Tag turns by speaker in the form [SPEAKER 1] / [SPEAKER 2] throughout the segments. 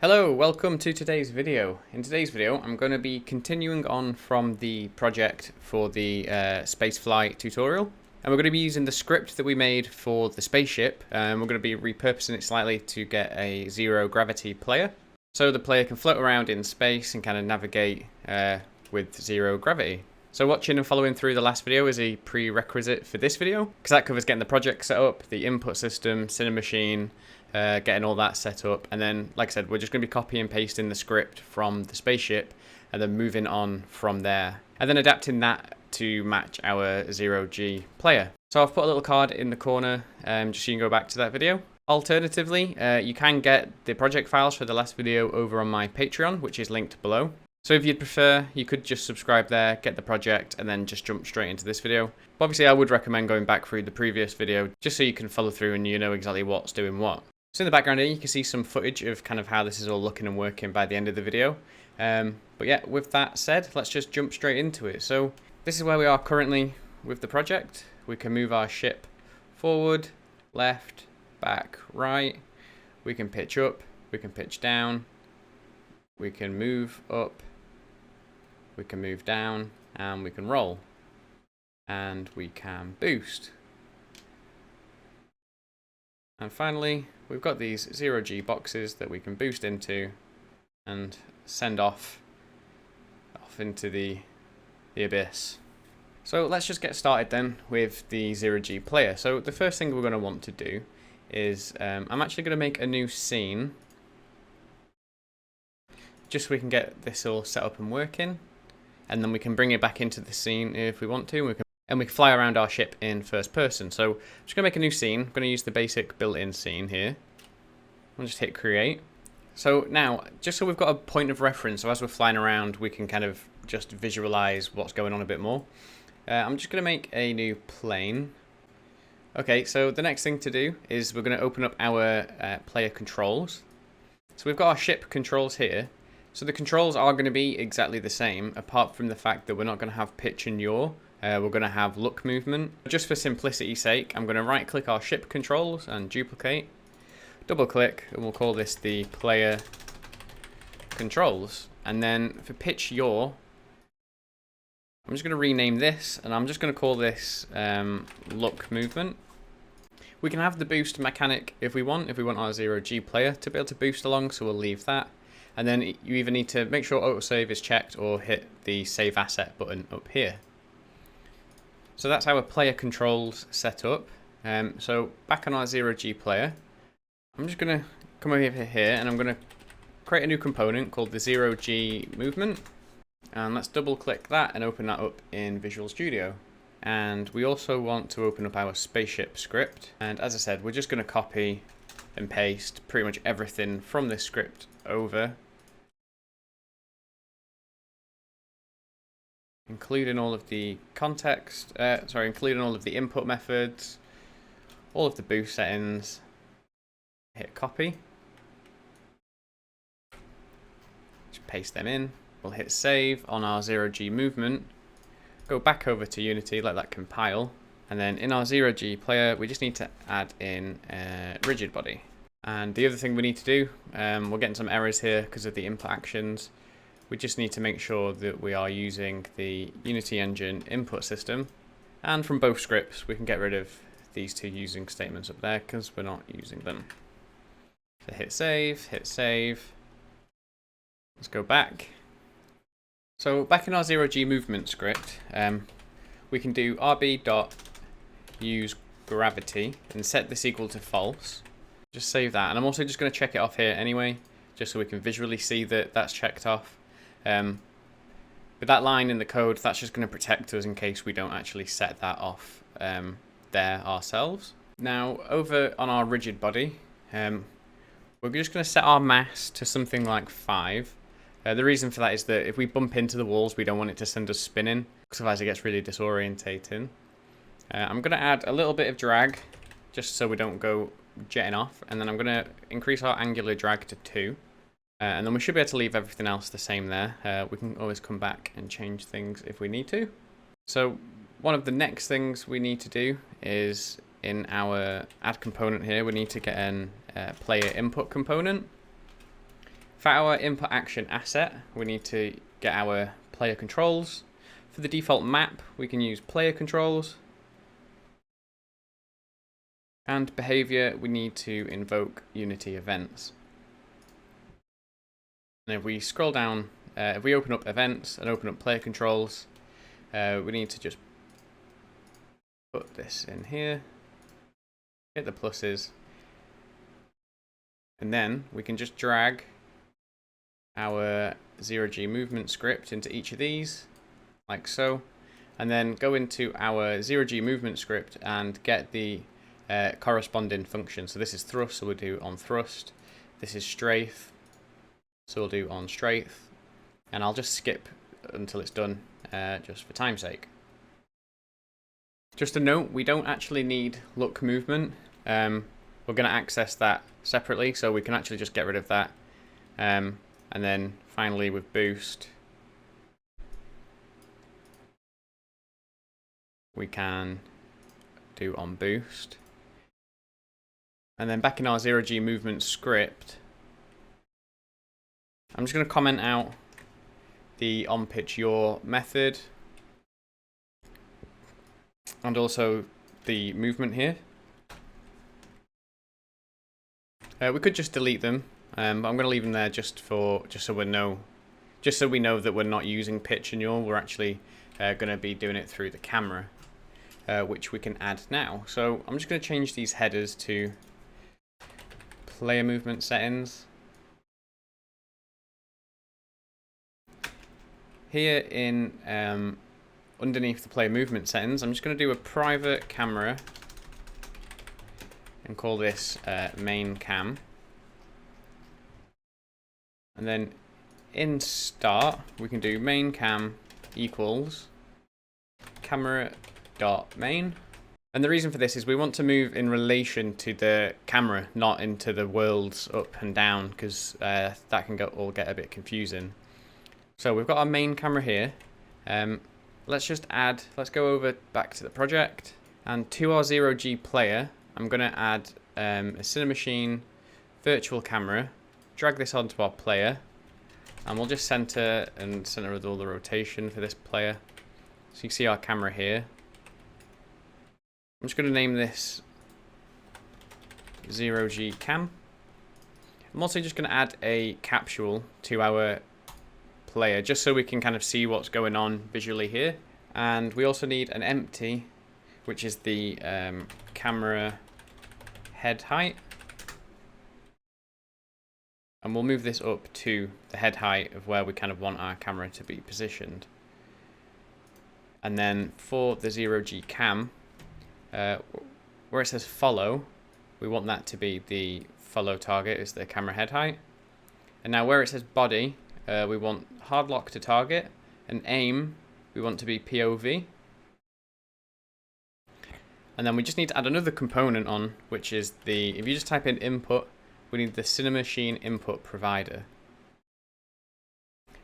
[SPEAKER 1] Hello, welcome to today's video. In today's video, I'm going to be continuing on from the project for the spaceflight tutorial. And we're going to be using the script that we made for the spaceship. We're going to be repurposing it slightly to get a zero gravity player. So the player can float around in space and kind of navigate with zero gravity. So watching and following through the last video is a prerequisite for this video, because that covers getting the project set up, the input system, Cinemachine, getting all that set up, and then, like I said, we're just going to be copy and pasting the script from the spaceship and then moving on from there, and then adapting that to match our zero-G player. So I've put a little card in the corner just so you can go back to that video. Alternatively, you can get the project files for the last video over on my Patreon, which is linked below. So if you'd prefer, you could just subscribe there, get the project, and then just jump straight into this video. But obviously, I would recommend going back through the previous video just so you can follow through and you know exactly what's doing what. So in the background here, you can see some footage of kind of how this is all looking and working by the end of the video. But yeah, with that said, let's just jump straight into it. So this is where we are currently with the project. We can move our ship forward, left, back, right. We can pitch up, we can pitch down, we can move up, we can move down, and we can roll. And we can boost. And finally, we've got these zero-G boxes that we can boost into and send off into the abyss. So let's just get started then with the zero-G player. So the first thing we're going to want to do is I'm actually going to make a new scene just so we can get this all set up and working, and then we can bring it back into the scene if we want to. We can fly around our ship in first person. So I'm just going to make a new scene. I'm going to use the basic built-in scene here. I'll just hit create. So now, just so we've got a point of reference, so as we're flying around, we can kind of just visualize what's going on a bit more. I'm just going to make a new plane. Okay, so the next thing to do is we're going to open up our player controls. So we've got our ship controls here. So the controls are going to be exactly the same, apart from the fact that we're not going to have pitch and yaw. We're going to have look movement. Just for simplicity's sake, I'm going to right click our ship controls and duplicate. Double click, and we'll call this the player controls. And then for pitch yaw, I'm just going to rename this, and I'm just going to call this look movement. We can have the boost mechanic if we want our zero-G player to be able to boost along, so we'll leave that. And then you either need to make sure autosave is checked or hit the save asset button up here. So that's our player controls set up. So back on our zero-G player, I'm just going to come over here and I'm going to create a new component called the zero-G movement. And let's double click that and open that up in Visual Studio. And we also want to open up our spaceship script. And as I said, we're just going to copy and paste pretty much everything from this script over, including all of the context, including all of the input methods, all of the boost settings. Hit copy. Just paste them in. We'll hit save on our zero-G movement. Go back over to Unity, let that compile. And then in our zero-G player, we just need to add in Rigidbody. And the other thing we need to do, we're getting some errors here because of the input actions. We just need to make sure that we are using the Unity Engine input system. And from both scripts, we can get rid of these two using statements up there because we're not using them. So hit save, hit save. Let's go back. So back in our zero-G movement script, we can do rb.useGravity and set this equal to false. Just save that. And I'm also just going to check it off here anyway, just so we can visually see that that's checked off. With that line in the code, that's just going to protect us in case we don't actually set that off there ourselves. Now, over on our Rigidbody, we're just going to set our mass to something like 5. The reason for that is that if we bump into the walls, we don't want it to send us spinning, because otherwise it gets really disorientating. I'm going to add a little bit of drag, just so we don't go jetting off, and then I'm going to increase our angular drag to 2. And then we should be able to leave everything else the same there. We can always come back and change things if we need to. So one of the next things we need to do is in our add component here, we need to get an player input component. For our input action asset, we need to get our player controls. For the default map, we can use player controls. And behavior, we need to invoke Unity events. And if we scroll down, if we open up events and open up player controls, we need to just put this in here, hit the pluses, and then we can just drag our 0G movement script into each of these, like so, and then go into our 0G movement script and get the corresponding function. So this is thrust, so we'll do on thrust. This is strafe, so we'll do on strafe. And I'll just skip until it's done, just for time's sake. Just a note, we don't actually need look movement. We're going to access that separately, so we can actually just get rid of that. And then finally with boost, we can do on boost. And then back in our 0G movement script, I'm just going to comment out the on pitch yaw method and also the movement here. We could just delete them, but I'm going to leave them there just so we know that we're not using pitch and yaw. We're actually going to be doing it through the camera, which we can add now. So I'm just going to change these headers to player movement settings. Here in underneath the player movement settings, I'm just going to do a private camera and call this main cam. And then in start, we can do main cam equals camera dot main. And the reason for this is we want to move in relation to the camera, not into the worlds up and down, because that can all get a bit confusing. So we've got our main camera here. Let's go over back to the project, and to our 0G player, I'm going to add a Cinemachine virtual camera, drag this onto our player, and we'll just center with all the rotation for this player. So you can see our camera here. I'm just going to name this 0G cam. I'm also just going to add a capsule to our player, just so we can kind of see what's going on visually here. And we also need an empty, which is the camera head height. And we'll move this up to the head height of where we kind of want our camera to be positioned. And then for the 0G cam, where it says follow, we want that to be the follow target, is the camera head height. And now where it says body, we want hard lock to target, and aim we want to be POV. And then we just need to add another component on, which is if you just type in input, we need the Cinemachine input provider.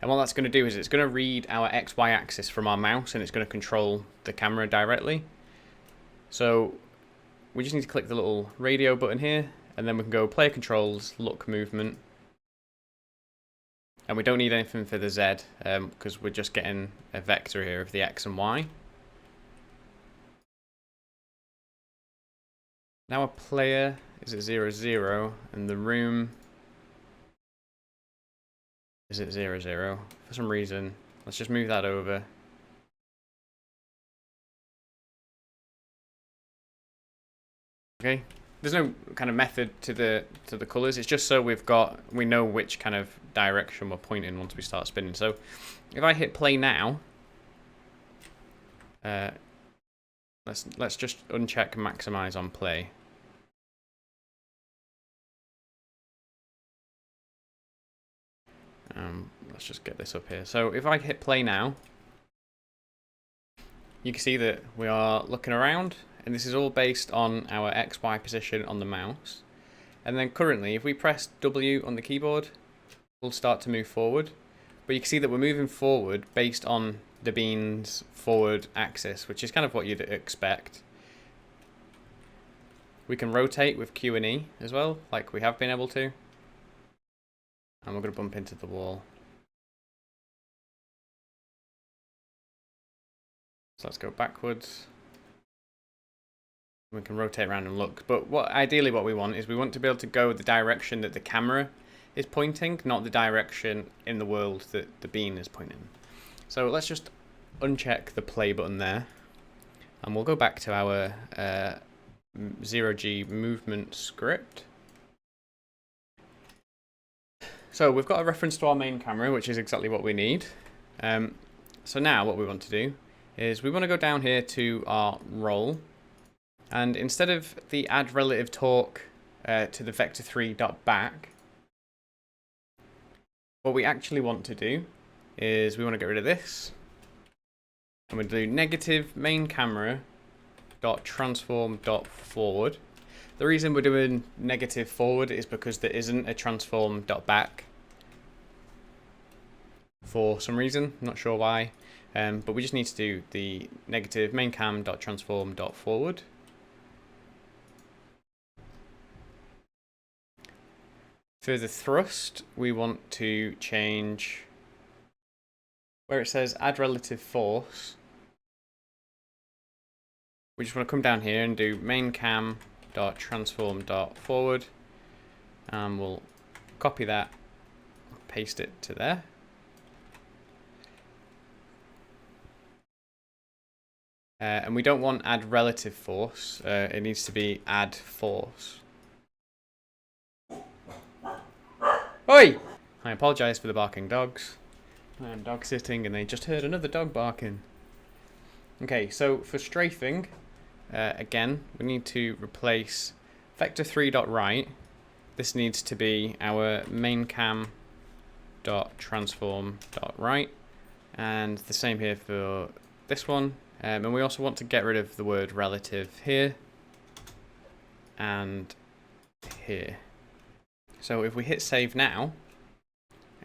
[SPEAKER 1] And what that's going to do is it's going to read our XY axis from our mouse, and it's going to control the camera directly. So we just need to click the little radio button here, and then we can go player controls, look movement. And we don't need anything for the Z, because we're just getting a vector here of the X and Y. Now our player is at 0, 0, and the room is at 0, 0. For some reason, let's just move that over. Okay, there's no kind of method to the colors. It's just so we know which kind of direction we're pointing once we start spinning. So if I hit play now, let's just uncheck maximize on play. Let's just get this up here. So if I hit play now, you can see that we are looking around, and this is all based on our XY position on the mouse. And then currently, if we press W on the keyboard, we'll start to move forward. But you can see that we're moving forward based on the bean's forward axis, which is kind of what you'd expect. We can rotate with Q and E as well, like we have been able to. And we're going to bump into the wall. So let's go backwards. We can rotate around and look. But ideally what we want is we want to be able to go the direction that the camera is pointing, not the direction in the world that the bean is pointing. So let's just uncheck the play button there. And we'll go back to our 0G movement script. So we've got a reference to our main camera, which is exactly what we need. So now what we want to do is we want to go down here to our roll. And instead of the add relative torque to the vector3.back, what we actually want to do is we want to get rid of this. And we'll do negative main camera dot transform dot forward. The reason we're doing negative forward is because there isn't a transform dot back for some reason, I'm not sure why. But we just need to do the negative main cam dot transform dot forward. For the thrust, we want to change where it says add relative force. We just want to come down here and do main cam dot transform dot forward, and we'll copy that, paste it to there. And we don't want add relative force, it needs to be add force. Oi! I apologise for the barking dogs. I am dog sitting and they just heard another dog barking. Okay, so for strafing, again, we need to replace vector3.right. This needs to be our main cam dot transform dot right, and the same here for this one. And we also want to get rid of the word relative here and here. So if we hit save now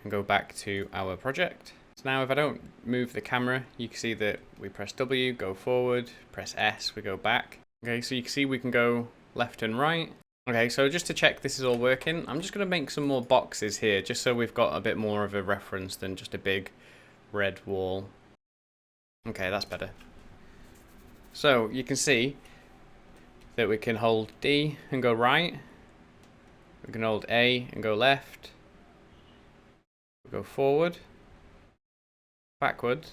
[SPEAKER 1] and go back to our project. So now if I don't move the camera, you can see that we press W, go forward, press S, we go back. Okay, so you can see we can go left and right. Okay, so just to check this is all working, I'm just going to make some more boxes here, just so we've got a bit more of a reference than just a big red wall. Okay, that's better. So you can see that we can hold D and go right. We can hold A and go left. We go forward, backwards.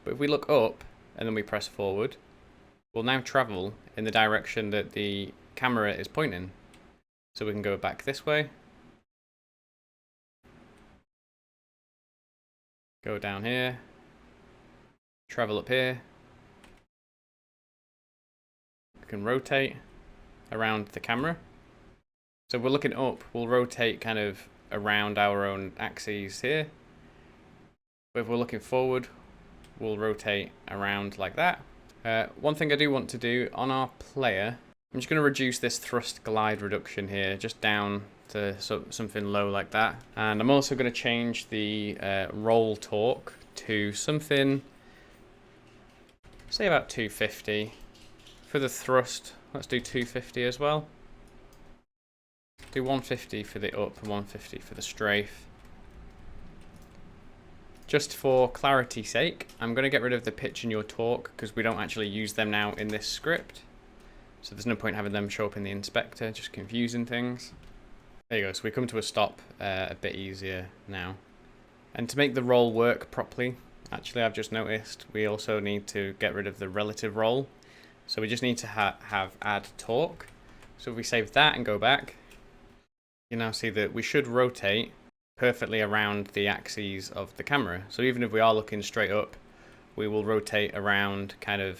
[SPEAKER 1] But if we look up and then we press forward, we'll now travel in the direction that the camera is pointing. So we can go back this way. Go down here. Travel up here. We can rotate around the camera. So we're looking up, we'll rotate kind of around our own axes here. But if we're looking forward, we'll rotate around like that. One thing I do want to do on our player, I'm just going to reduce this thrust glide reduction here, just down to something low like that. And I'm also going to change the roll torque to something, say about 250. For the thrust, let's do 250 as well. Do 150 for the up and 150 for the strafe. Just for clarity's sake, I'm going to get rid of the pitch and yaw torque because we don't actually use them now in this script. So there's no point having them show up in the inspector, just confusing things. There you go, so we come to a stop a bit easier now. And to make the roll work properly, actually I've just noticed we also need to get rid of the relative roll. So we just need to have add torque. So if we save that and go back, you now see that we should rotate perfectly around the axes of the camera. So even if we are looking straight up, we will rotate around kind of,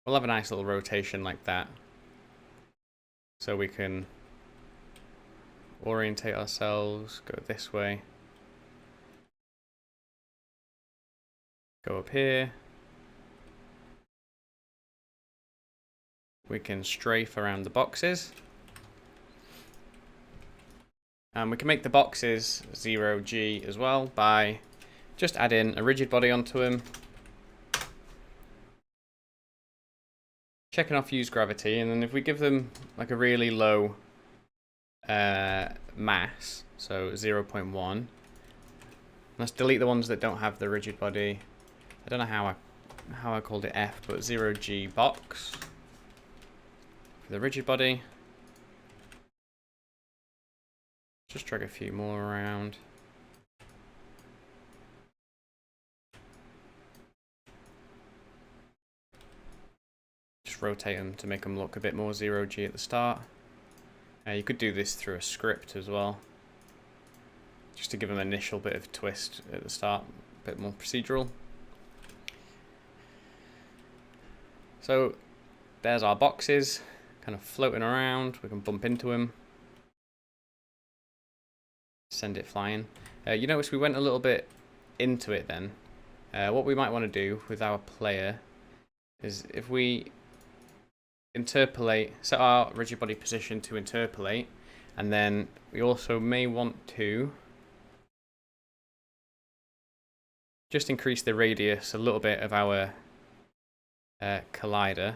[SPEAKER 1] we'll have a nice little rotation like that. So we can orientate ourselves, go this way, go up here. We can strafe around the boxes. And we can make the boxes 0G as well by just adding a rigid body onto them. Checking off use gravity, and then if we give them like a really low mass, so 0.1. Let's delete the ones that don't have the rigid body. I don't know how I called it F, but 0G box for the rigid body. Just drag a few more around. Just rotate them to make them look a bit more 0G at the start. You could do this through a script as well, just to give them an initial bit of twist at the start, a bit more procedural. So there's our boxes, kind of floating around. We can bump into them, send it flying. You notice we went a little bit into it then. What we might want to do with our player is if we interpolate, set our rigid body position to interpolate, and then we also may want to just increase the radius a little bit of our collider,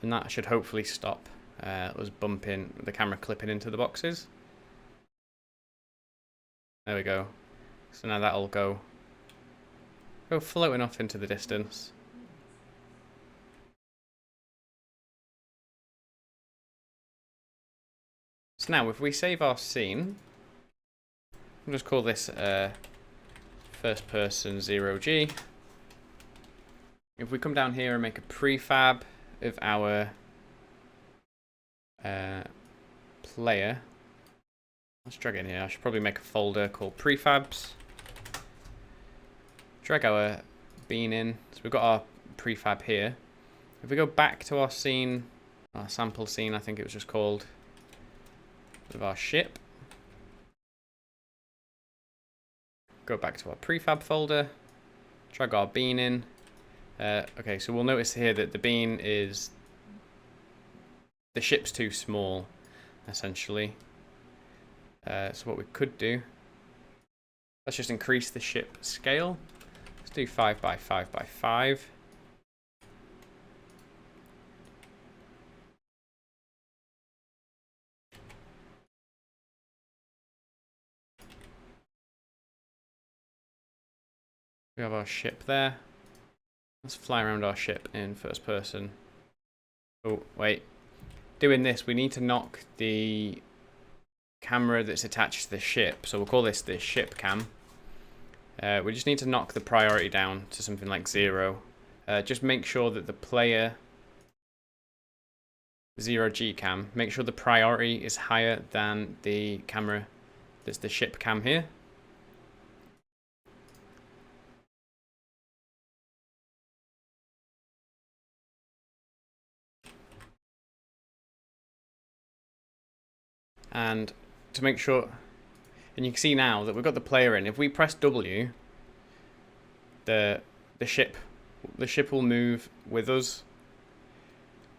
[SPEAKER 1] and that should hopefully stop us bumping the camera clipping into the boxes. There we go. So now that'll go floating off into the distance. So now if we save our scene, we'll just call this first person 0G. If we come down here and make a prefab of our player, let's drag it in here. I should probably make a folder called prefabs. Drag our bean in. So we've got our prefab here. If we go back to our scene, our sample scene, I think it was just called, of our ship. Go back to our prefab folder. Drag our bean in. Okay, so we'll notice here that the bean is, the ship's too small, essentially. So what we could do, let's just increase the ship scale. Let's do 5 by 5 by 5. We have our ship there. Let's fly around our ship in first person. Oh, wait. Doing this, we need to knock the camera that's attached to the ship. So we'll call this the ship cam. We just need to knock the priority down to something like 0. Just make sure that the player 0G cam, make sure the priority is higher than the camera that's the ship cam here. And to make sure, and you can see now that we've got the player in. If we press W, the ship will move with us,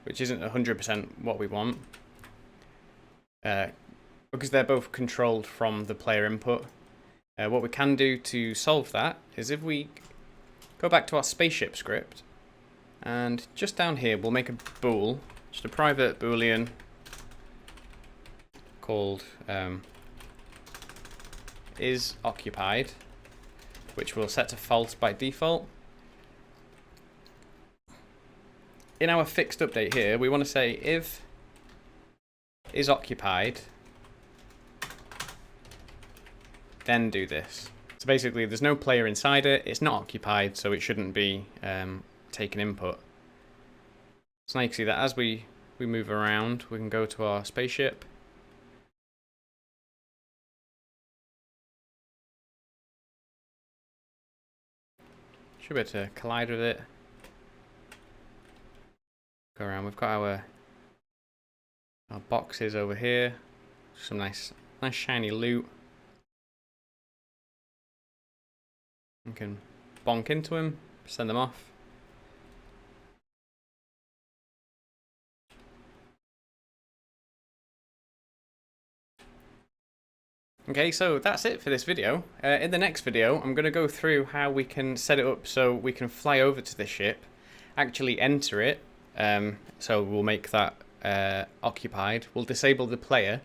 [SPEAKER 1] which isn't 100% what we want, because they're both controlled from the player input. What we can do to solve that is if we go back to our spaceship script, and just down here we'll make a bool, just a private boolean called is occupied, which we'll set to false by default. In our fixed update here, we want to say if is occupied, then do this. So basically there's no player inside it, it's not occupied, so it shouldn't be taking input. So now you can see that as we move around, we can go to our spaceship. Should be able to collide with it. Go around. We've got our boxes over here. Some nice shiny loot. We can bonk into them, send them off. Okay, so that's it for this video. In the next video, I'm going to go through how we can set it up so we can fly over to the ship, actually enter it. So we'll make that occupied, we'll disable the player,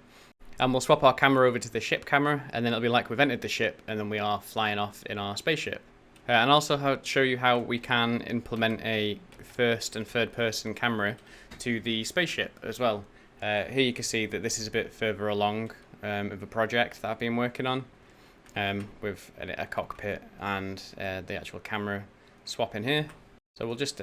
[SPEAKER 1] and we'll swap our camera over to the ship camera, and then it'll be like we've entered the ship, and then we are flying off in our spaceship. And also show you how we can implement a first and third person camera to the spaceship as well. Here you can see that this is a bit further along of a project that I've been working on, with a cockpit and the actual camera swap in here. So we'll just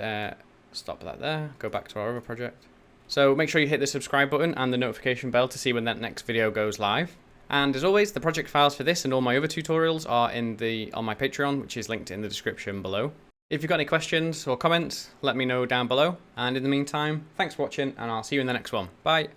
[SPEAKER 1] stop that there, go back to our other project. So make sure you hit the subscribe button and the notification bell to see when that next video goes live. And as always, the project files for this and all my other tutorials are on my Patreon, which is linked in the description below. If you've got any questions or comments, let me know down below. And in the meantime, thanks for watching, and I'll see you in the next one. Bye!